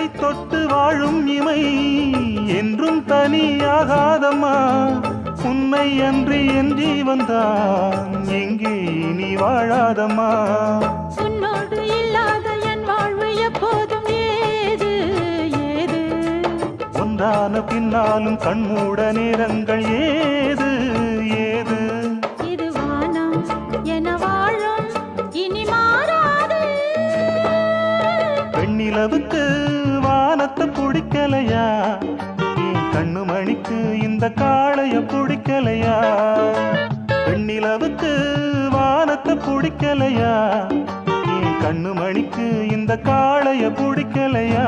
உன்னை தொட்டு வாழும் இமை என்றும் தனியாகாதம்மா. உன்னை அன்றி என் ஜீவன்தான் எங்கே நீ வாழாதம்மா. உன்னோடு இல்லாத என் வாழ்வு எப்போதும் ஏது ஏது. ஒன்றான பின்னாலும் கண்மூட நேரங்கள் ஏது ஏது. இது வானம் என வாழும் இனி மாறாது. பெண்ணிலவுக்கு வானத்தை பிடிக்கலையா, என் கண்ணு மணிக்கு இந்த காளைய பிடிக்கலையா. பெண்ணிலவுக்கு வானத்தை பிடிக்கலையா, என் கண்ணு மணிக்கு இந்த காளைய பிடிக்கலையா.